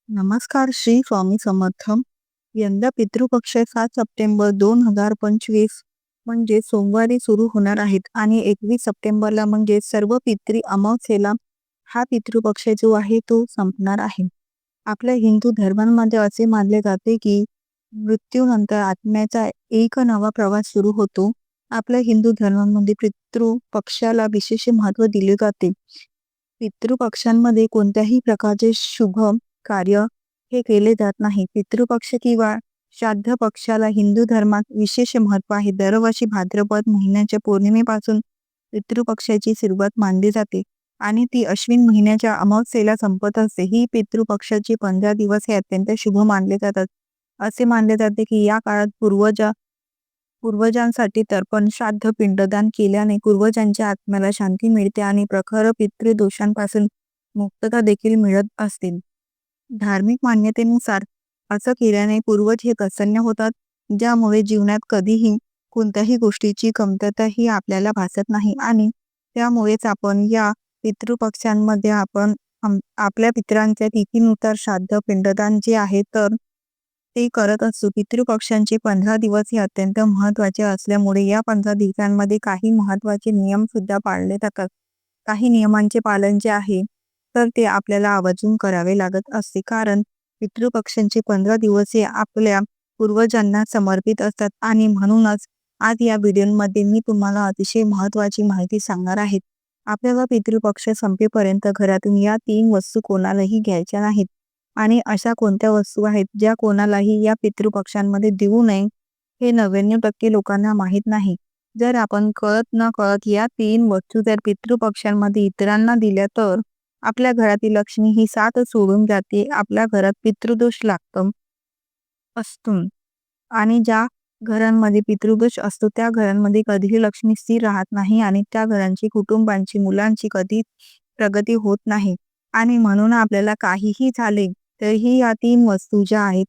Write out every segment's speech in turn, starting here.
नमस्कार श्री स्वामी समर्थ. यंदा पितृपक्ष 7 सप्टेंबर 2025 म्हणजे सोमवारी सुरू होणार आहेत आणि 21 सप्टेंबरला म्हणजे सर्व पितृ अमावस्येला हा पितृपक्ष जो आहे तो संपणार आहे. आपल्या हिंदू धर्मांमध्ये असे मानले जाते की मृत्यूनंतर आत्म्याचा एक नवा प्रवास सुरू होतो. आपल्या हिंदू धर्मामध्ये पितृपक्षाला विशेष महत्त्व दिले जाते. पितृपक्षांमध्ये कोणत्याही प्रकारचे शुभ कार्य हे केले जात नाही. पितृपक्ष किंवा श्राद्ध पक्षाला हिंदू धर्मात विशेष महत्त्व आहे. दरवर्षी भाद्रपद महिन्याच्या पौर्णिमेपासून पितृपक्षाची सुरुवात मानली जाते आणि ती अश्विन महिन्याच्या अमावस्येला संपत असते. ही पितृपक्षाची 15 दिवस हे अत्यंत शुभ मानले जातात. असे मानले जाते की या काळात पूर्वजांसाठी तर्पण, श्राद्ध, पिंडदान केल्याने पूर्वजांच्या आत्म्याला शांती मिळते आणि प्रखर पितृदोषांपासून मुक्तता देखील मिळत असते. धार्मिक मान्यतेनुसार असं केल्याने पूर्वज हे प्रसन्न होतात, ज्यामुळे जीवनात कधीही कोणत्याही गोष्टीची कमतरताही आपल्याला भासत नाही आणि त्यामुळेच आपण या पितृपक्षांमध्ये आपल्या पितरांच्या तिथीनुसार श्राद्ध, पिंडदान जे आहे तर ते करत असतो. पितृपक्षांचे 15 दिवस हे अत्यंत महत्त्वाचे असल्यामुळे या 15 दिवसांमध्ये काही महत्त्वाचे नियम सुद्धा पाळले जातात. काही नियमांचे पालन जे आहे तर ते आपल्याला आवर्जून करावे लागत असते, कारण पितृपक्षांचे 15 दिवस हे आपल्या पूर्वजांना समर्पित असतात आणि म्हणूनच आज या व्हिडिओमध्ये मी तुम्हाला अतिशय महत्त्वाची माहिती सांगणार आहे. आपल्याला पितृपक्ष संपेपर्यंत घरातून या 3 वस्तू कोणालाही घ्यायच्या नाहीत आणि अशा कोणत्या वस्तू आहेत ज्या कोणालाही या पितृपक्षांमध्ये देऊ नये हे 99% लोकांना माहीत नाही. जर आपण कळत न कळत या 3 वस्तू जर पितृपक्षांमध्ये इतरांना दिल्या तर आपल्या घरातील लक्ष्मी ही साथ सोडून जाते. आपल्या घरात पितृदोष लागतो असतो आणि ज्या घरांमध्ये पितृदोष असतो त्या घरांमध्ये कधीही लक्ष्मी स्थिर राहत नाही आणि त्या घरांची कुटुंबांची मुलांची कधी प्रगती होत नाही. आणि म्हणून आपल्याला काहीही झाले तरीही या 3 वस्तू ज्या आहेत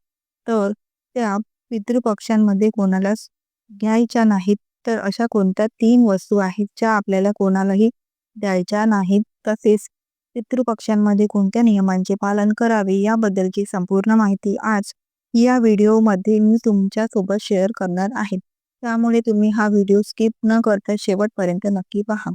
तर त्या पितृपक्षांमध्ये कोणालाच घ्यायच्या नाहीत. तर अशा कोणत्या 3 वस्तू आहेत ज्या आपल्याला कोणालाही द्यायच्या नाहीत, तसेच पितृपक्षांमध्ये कोणत्या नियमांचे पालन करावे याबद्दलची संपूर्ण माहिती आज या व्हिडिओमध्ये मी तुमच्यासोबत शेअर करणार आहे. त्यामुळे तुम्ही हा व्हिडिओ स्किप न करता शेवटपर्यंत नक्की पहा.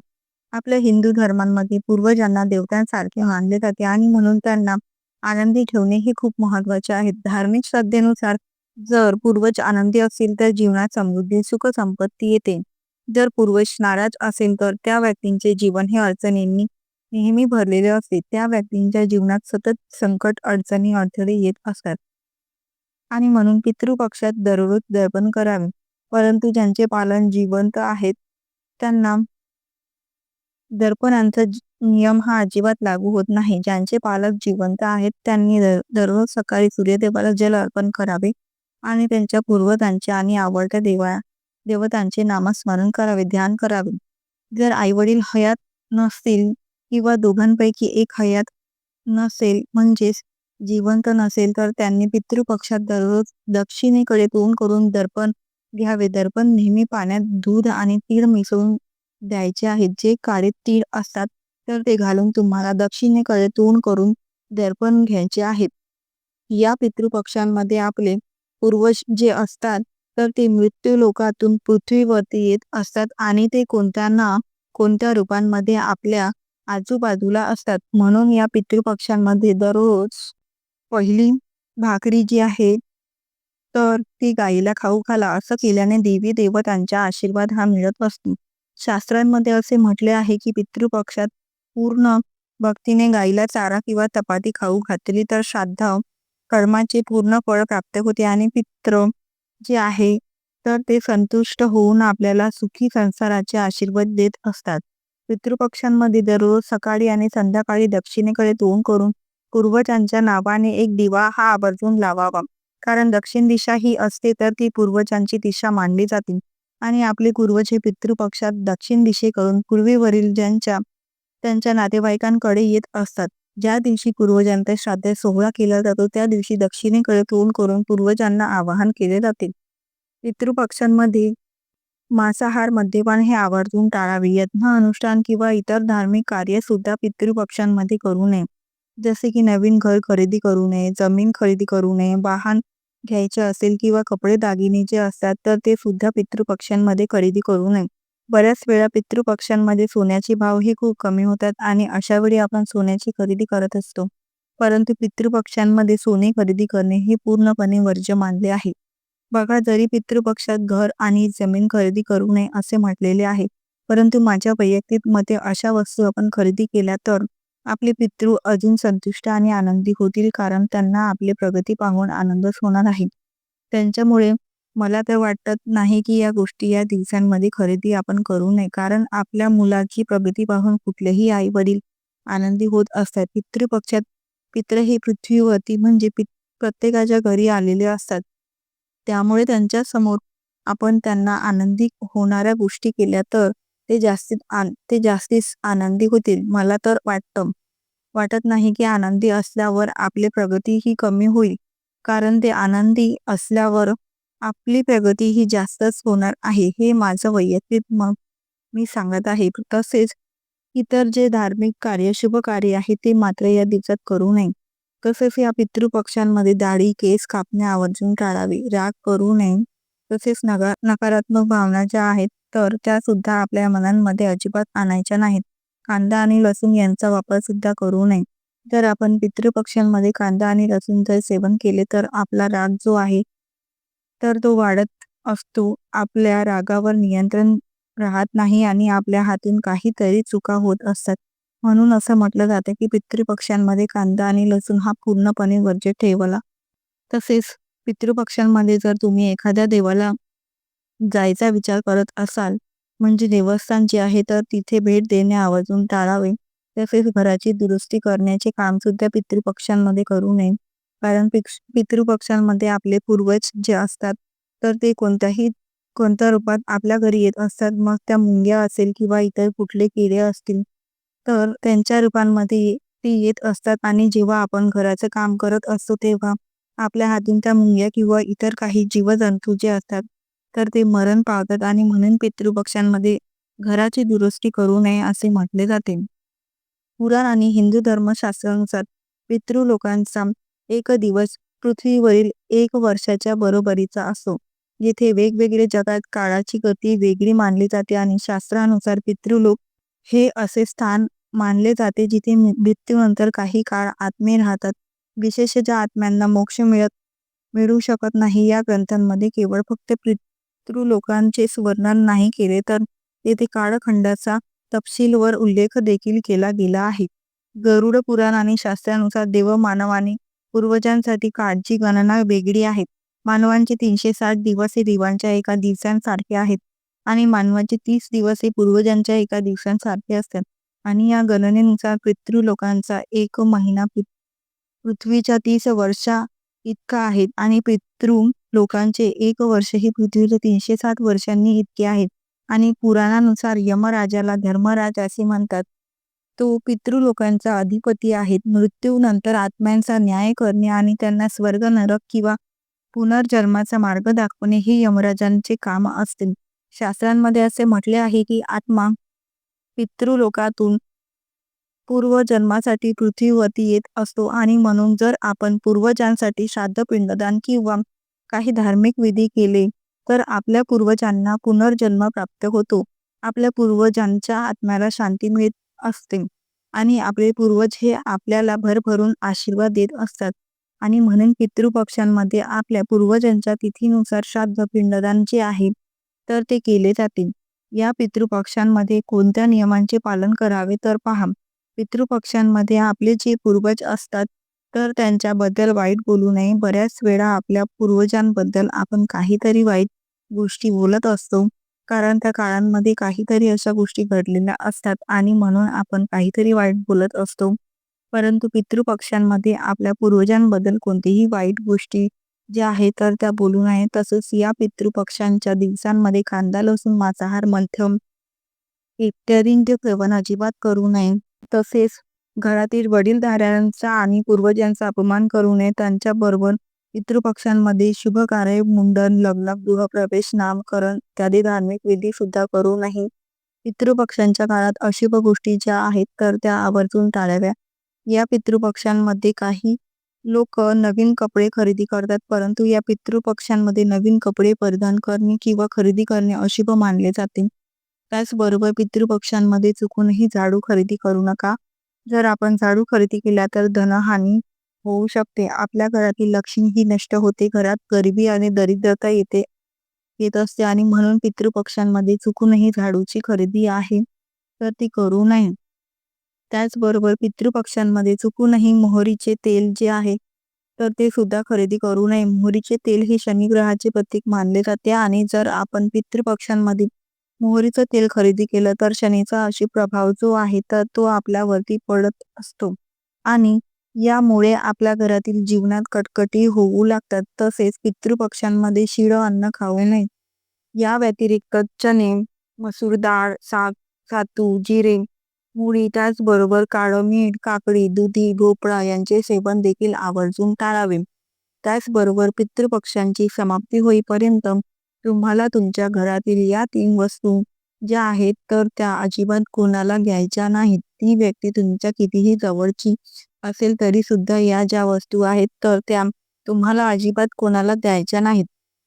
आपल्या हिंदू धर्मांमध्ये पूर्वजांना देवतांसारखे मानले जाते आणि म्हणून त्यांना आनंदी ठेवणे हे खूप महत्त्वाचे आहे. धार्मिक श्रद्धेनुसार जर पूर्वज आनंदी असतील तर जीवनात समृद्धी, सुख, संपत्ती येते. जर पूर्वज नाराज असेल तर त्या व्यक्तींचे जीवन हे अडचणींनी नेहमी भरलेले असते. त्या व्यक्तींच्या जीवनात सतत संकट, अडचणी, अडथळे येत असतात आणि म्हणून पितृपक्षात दररोज तर्पण करावे. परंतु ज्यांचे पालन जिवंत आहेत त्यांना दर्पणांचा नियम हा अजिबात लागू होत नाही. ज्यांचे पालक जिवंत आहेत त्यांनी दररोज सकाळी सूर्यदेवाला जल अर्पण करावे आणि त्यांच्या पूर्वजांचे आणि आवडत्या देवतांचे नामस्मरण करावे, ध्यान करावे. जर आईवडील हयात नसतील किंवा दोघांपैकी एक हयात नसेल म्हणजेच जिवंत नसेल तर त्यांनी पितृपक्षात दररोज दक्षिणेकडे तोंड करून दर्पण घ्यावे. दर्पण नेहमी पाण्यात दूध आणि तीळ मिसळून द्यायचे आहेत. जे काळे तीळ असतात तर ते घालून तुम्हाला दक्षिणेकडे तोंड करून दर्पण घ्यायचे आहेत. या पितृपक्षांमध्ये आपले पूर्वज जे असतात तर ते मृत्यू लोकातून पृथ्वीवरती येत असतात आणि ते कोणत्या ना कोणत्या रूपांमध्ये आपल्या आजूबाजूला असतात. म्हणून या पितृपक्षांमध्ये दररोज पहिली भाकरी जी आहे तर ती गाईला खाऊ घाला. असं केल्याने देवी देवतांचा आशीर्वाद हा मिळत असतो. शास्त्रांमध्ये असे म्हटले आहे की पितृपक्षात पूर्ण भक्तीने गाईला चारा किंवा चपाती खाऊ घातली तर श्राद्ध कर्माचे पूर्ण फळ प्राप्त होते आणि पितृ जे आहे तर ते संतुष्ट होऊन आपल्याला सुखी संसाराचे आशीर्वाद देत असतात. पितृपक्षांमध्ये दररोज सकाळी आणि संध्याकाळी दक्षिणेकडे तोंड करून पूर्वजांच्या नावाने एक दिवा हा आवर्जून लावावा, कारण दक्षिण दिशा ही असते तर ती पूर्वजांची दिशा मानली जाते आणि आपले पूर्वज हे पितृपक्षात दक्षिण दिशेकडून पूर्वेवरील त्यांच्या नातेवाईकांकडे येत असतात. ज्या दिवशी पूर्वजांचा श्राद्ध सोहळा केला जातो त्या दिवशी दक्षिणेकडे तोंड करून पूर्वजांना आवाहन केले जाते. पितृपक्षांमध्ये मांसाहार, मद्यपान हे आवर्जून टाळावे. यज्ञ, अनुष्ठान किंवा इतर धार्मिक कार्य सुद्धा पितृपक्षांमध्ये करू नये. जसे की नवीन घर खरेदी करू नये, जमीन खरेदी करू नये, वाहन घ्यायचे असेल किंवा कपडे दागिने जे असतात तर ते सुद्धा पितृपक्षांमध्ये खरेदी करू नये. बऱ्याच वेळा पितृपक्षांमध्ये सोन्याचे भाव हे खूप कमी होतात आणि अशा वेळी आपण सोन्याची खरेदी करत असतो. परंतु पितृपक्षांमध्ये सोने खरेदी करणे हे पूर्णपणे वर्ज्य मानले आहे. बघा, जरी पितृपक्षात घर आणि जमीन खरेदी करू नये असे म्हटलेले आहे, परंतु माझ्या वैयक्तिक मते अशा वस्तू आपण खरेदी केल्या तर आपले पितृ अजून संतुष्ट आणि आनंदी होतील, कारण त्यांना आपली प्रगती पाहून आनंदच होणार आहे. त्यांच्यामुळे मला तर वाटत नाही की या गोष्टी या दिवसांमध्ये खरेदी आपण करू नये, कारण आपल्या मुलाची प्रगती पाहून कुठलेही आई-वडील आनंदी होत असतात. पितृपक्षात पितृ हे पृथ्वीवरती म्हणजे प्रत्येकाच्या घरी आलेले असतात. त्यामुळे त्यांच्या समोर आपण त्यांना आनंदी होणाऱ्या गोष्टी केल्या तर ते जास्तीच आनंदी होतील. मला तर वाटत नाही की आनंदी असल्यावर आपली प्रगती ही कमी होईल. कारण ते आनंदी असल्यावर आपली प्रगती ही जास्तच होणार आहे. हे माझं वैयक्तिक मत मी सांगत आहे. तसेच इतर जे धार्मिक कार्य, शुभ कार्य आहे ते मात्र या दिवसात करू नये. तसेच या पितृपक्षांमध्ये दाढी, केस कापणे आवर्जून टाळावे. राग करू नये. तसेच नकारात्मक भावना ज्या आहेत तर त्या सुद्धा आपल्या मनांमध्ये अजिबात आणायच्या नाहीत. कांदा आणि लसूण यांचा वापर सुद्धा करू नये. जर आपण पितृपक्षांमध्ये कांदा आणि लसूणचे सेवन केले तर आपला राग जो आहे तर तो वाढत असतो. आपल्या रागावर नियंत्रण राहत नाही आणि आपल्या हातून काहीतरी चुका होत असतात. म्हणून असं म्हटलं जातं की पितृपक्षांमध्ये कांदा आणि लसूण हा पूर्णपणे वर्ज्य ठेवला. तसेच पितृपक्षांमध्ये जर तुम्ही एखाद्या देवाला जायचा विचार करत असाल, म्हणजे देवस्थान जे आहे तर तिथे भेट देणे आवर्जून टाळावे. तसेच घराची दुरुस्ती करण्याचे काम सुद्धा पितृपक्षांमध्ये करू नये. कारण पितृपक्षांमध्ये आपले पूर्वज जे असतात तर ते कोणत्या रूपात आपल्या घरी येत असतात. मग त्या मुंग्या असेल किंवा इतर कुठले किडे असतील तर त्यांच्या रूपांमध्ये ते येत असतात आणि जेव्हा आपण घराचं काम करत असतो तेव्हा आपल्या हातून त्या मुंग्या किंवा इतर काही जीवजंतू जे असतात तर ते मरण पावतात आणि म्हणून पितृपक्षांमध्ये घराची दुरुस्ती करू नये असे म्हटले जाते. पुराण आणि हिंदू धर्मशास्त्रानुसार पितृलोकांचा एक दिवस पृथ्वीवरील 1 वर्षाच्या बरोबरीचा असतो. येथे वेगवेगळे जगात काळाची गती वेगळी मानली जाते आणि शास्त्रानुसार पितृलोक हे असे स्थान मानले जाते जिथे मृत्यूनंतर काही काळ आत्मे राहतात. विशेषतः आत्म्यांना मोक्ष मिळू शकत नाही. या ग्रंथांमध्ये केवळ फक्त पितृलोकांचेच वर्णन नाही केले तर येथे काळखंडाचा तपशीलवर उल्लेख देखील केला गेला आहे. गरुड पुराण आणि शास्त्रानुसार देवमानवाने पूर्वजांसाठी काळची गणना वेगळी आहे. मानवांचे 360 दिवस हे देवांच्या एका दिवसांसारखे आहेत आणि मानवाचे 30 दिवस हे पूर्वजांच्या एका दिवसांसारखे असतात. आणि या गणनेनुसार पितृलोकांचा 1 महिना पृथ्वीच्या 30 वर्षा इतका आहे आणि पितृलोकांचे 1 वर्ष हे पृथ्वीच्या 360 वर्षांनी इतके आहेत. आणि पुराणानुसार यमराजाला धर्मराज असे म्हणतात. तो पितृलोकांचा अधिपती आहे. मृत्यूनंतर आत्म्यांचा न्याय करणे आणि त्यांना स्वर्ग, नरक किंवा पुनर्जन्माचा मार्ग दाखवणे हे यमराजांचे काम असते. शास्त्रांमध्ये असे म्हटले आहे की आत्मा पितृलोकातून पूर्वजन्मासाठी पृथ्वीवरती येत असतो आणि म्हणून जर आपण पूर्वजांसाठी श्राद्ध, पिंडदान किंवा काही धार्मिक विधी केले तर आपल्या पूर्वजांना पुनर्जन्म प्राप्त होतो. आपल्या पूर्वजांच्या आत्म्याला शांती मिळत असते आणि आपले पूर्वज हे आपल्याला भरभरून आशीर्वाद देत असतात. आणि म्हणून पितृपक्षांमध्ये आपल्या पूर्वजांच्या तिथीनुसार श्राद्ध, पिंडदान जे आहे तर ते केले जाते. या पितृपक्षांमध्ये कोणत्या नियमांचे पालन करावे तर पहा. पितृपक्षांमध्ये आपले जे पूर्वज असतात तर त्यांच्याबद्दल वाईट बोलू नये. बऱ्याच वेळा आपल्या पूर्वजांबद्दल आपण काहीतरी वाईट गोष्टी बोलत असतो, कारण त्या काळांमध्ये काहीतरी अशा गोष्टी घडलेल्या असतात आणि म्हणून आपण काहीतरी वाईट बोलत असतो. परंतु पितृपक्षांमध्ये आपल्या पूर्वजांबद्दल कोणतीही वाईट गोष्टी ज्या आहेत तर त्या बोलू नये. तसंच या पितृपक्षांच्या दिवसांमध्ये कांदा, लसूण, मांसाहार, मद्य इत्यादींचे सेवन अजिबात करू नये. तसेच घरातील वडीलधाऱ्यांचा आणि पूर्वजांचा अपमान करू नये. त्यांच्याबरोबर पितृपक्षांमध्ये शुभ कार्य, मुंडन, लग्न, गृहप्रवेश, नामकरण इत्यादी धार्मिक विधी सुद्धा करू नये. पितृपक्षांच्या काळात अशुभ गोष्टी ज्या आहेत तर त्या आवर्जून टाळाव्या. या पितृपक्षांमध्ये काही लोक नवीन कपडे खरेदी करतात, परंतु या पितृपक्षांमध्ये नवीन कपडे परिधान करणे किंवा खरेदी करणे अशुभ मानले जाते. त्याचबरोबर पितृपक्षांमध्ये चुकूनही झाडू खरेदी करू नका. जर आपण झाडू खरेदी केला तर धनहानी होऊ शकते. आपल्या घरातील लक्ष्मी ही नष्ट होते. घरात गरिबी आणि दरिद्रता येत असते आणि म्हणून पितृपक्षांमध्ये चुकूनही झाडूची खरेदी आहे तर ती करू नये. त्याचबरोबर पितृपक्षांमध्ये चुकूनही मोहरीचे तेल जे आहे तर ते सुद्धा खरेदी करू नये. मोहरीचे तेल हे शनिग्रहाचे प्रतीक मानले जाते आणि जर आपण पितृपक्षांमध्ये मोहरीचं तेल खरेदी केलं तर शनीचा अशी प्रभाव जो आहे तर तो आपल्यावरती पडत असतो आणि यामुळे आपल्या घरातील जीवनात कटकटी होऊ लागतात. तसेच पितृपक्षांमध्ये शिळं अन्न खाऊ नये. या व्यतिरिक्त चणे, मसूर डाळ, साग, सातू, जिरे, मुळी त्याचबरोबर काळं मीठ, काकडी, दुधी, भोपळा यांचे सेवन देखील आवर्जून टाळावे. त्याचबरोबर पितृपक्षांची समाप्ती होईपर्यंत तुम्हाला तुमच्या घरातील या 3 वस्तू ज्या आहेत तर त्या अजिबात कोणाला घ्यायच्या नाहीत. ती व्यक्ती तुमच्या कितीही जवळची असेल तरी सुद्धा या ज्या वस्तू आहेत तर त्या तुम्हाला अजिबात कोणाला द्यायच्या नाहीत.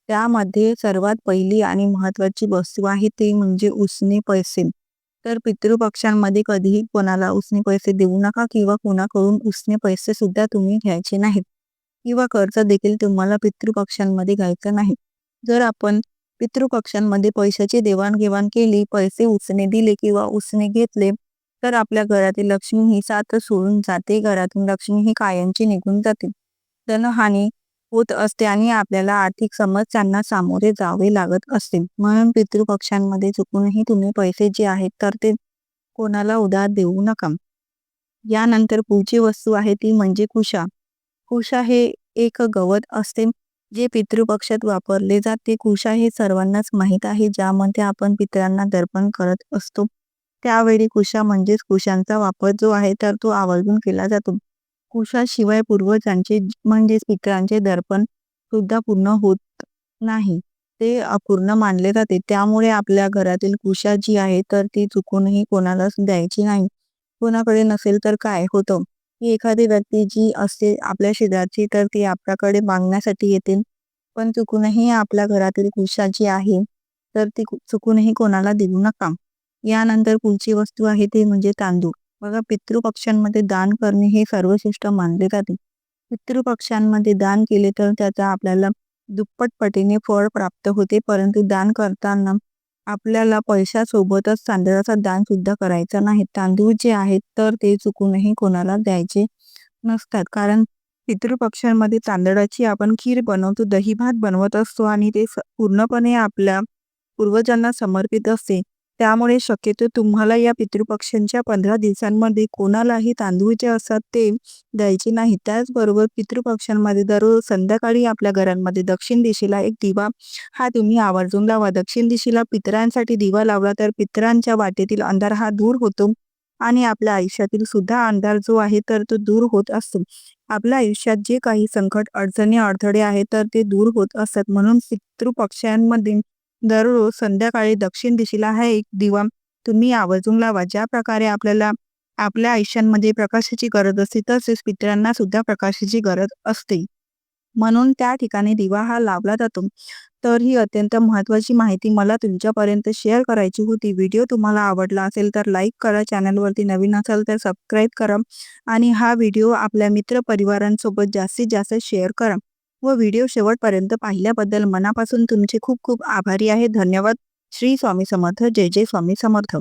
त्यामध्ये सर्वात पहिली आणि महत्त्वाची वस्तू आहे ते म्हणजे उसने पैसे. तर पितृपक्षांमध्ये कधीही कोणाला उसने पैसे देऊ नका किंवा कोणाकडून उसने पैसे सुद्धा तुम्ही घ्यायचे नाहीत किंवा कर्ज देखील तुम्हाला पितृपक्षांमध्ये घ्यायचं नाही. जर आपण पितृपक्षांमध्ये पैशाची देवाणघेवाण केली, पैसे उसने दिले किंवा उसने घेतले तर आपल्या घरातील लक्ष्मी ही साथ सोडून जाते. घरातून लक्ष्मी ही कायमची निघून जाते. धनहानी होत असते आणि आपल्याला आर्थिक समस्यांना सामोरे जावे लागत असते. म्हणून पितृपक्षांमध्ये चुकूनही तुम्ही पैसे जे आहेत तर ते कोणाला उधार देऊ नका. यानंतर पुढची वस्तू आहे ती म्हणजे कुशा. कुशा हे एक गवत असते जे पितृपक्षात वापरले जाते. कुशा हे सर्वांनाच माहीत आहे, ज्यामध्ये आपण पितरांना दर्पण करत असतो. त्यावेळी कुशा म्हणजेच कुशांचा वापर जो आहे तर तो आवर्जून केला जातो. कुशाशिवाय पूर्वजांचे म्हणजेच पितरांचे दर्पण सुद्धा पूर्ण होत नाही, ते अपूर्ण मानले जाते. त्यामुळे आपल्या घरातील कुशा जी आहे तर ती चुकूनही कोणालाच द्यायची नाही. कोणाकडे नसेल तर काय होतं की एखादी व्यक्ती जी असते आपल्या शेजारची तर ती आपल्याकडे मागण्यासाठी येते, पण चुकूनही आपल्या घरातील कुशा जी आहे तर ती चुकूनही कोणाला देऊ नका. यानंतर पुढची वस्तू आहे ते म्हणजे तांदूळ. बघा, पितृपक्षांमध्ये दान करणे हे सर्वश्रेष्ठ मानले जाते. पितृपक्षांमध्ये दान केले तर त्याचा आपल्याला दुप्पट पटीने फळ प्राप्त होते, परंतु दान करताना आपल्याला पैशासोबतच तांदळाचा दान सुद्धा करायचा नाही. तांदूळ जे आहेत तर ते चुकूनही कोणाला द्यायचे नसतात, कारण पितृपक्षांमध्ये तांदळाची आपण खीर बनवतो, दही भात बनवत असतो आणि ते पूर्णपणे आपल्या पूर्वजांना समर्पित असते. त्यामुळे शक्यतो तुम्हाला या पितृपक्षांच्या 15 दिवसांमध्ये कोणालाही तांदूळ जे असतात ते द्यायचे नाही. त्याचबरोबर पितृपक्षांमध्ये दररोज संध्याकाळी आपल्या घरांमध्ये दक्षिण दिशेला एक दिवा हा तुम्ही आवर्जून लावा. दक्षिण दिशेला पितरांसाठी दिवा लावला तर पितरांच्या वाटेतील अंधार हा दूर होतो आणि आपल्या आयुष्यातील सुद्धा अंधार जो आहे तर तो दूर होत असतो. आपल्या आयुष्यात जे काही संकट, अडचणी, अडथळे आहेत तर ते दूर होत असतात. म्हणून पितृपक्षांमध्ये दररोज संध्याकाळी दक्षिण दिशेला हा एक दिवा तुम्ही आवर्जून लावा. ज्या प्रकारे आपल्याला आपल्या आयुष्यांमध्ये प्रकाशाची गरज असते तसेच पितरांना सुद्धा प्रकाशाची गरज असते, म्हणून त्या ठिकाणी दिवा हा लावला जातो. तर ही अत्यंत महत्त्वाची माहिती मला तुमच्यापर्यंत शेअर करायची होती. व्हिडिओ तुम्हाला आवडला असेल तर लाईक करा, चॅनलवरती नवीन असाल तर सबस्क्राईब करा आणि हा व्हिडिओ आपल्या मित्रपरिवारांसोबत जास्तीत जास्त शेअर करा व व्हिडिओ शेवटपर्यंत पाहिल्याबद्दल मनापासून तुमचे खूप खूप आभारी आहे. धन्यवाद. श्री स्वामी समर्थ. जय जय स्वामी समर्थ.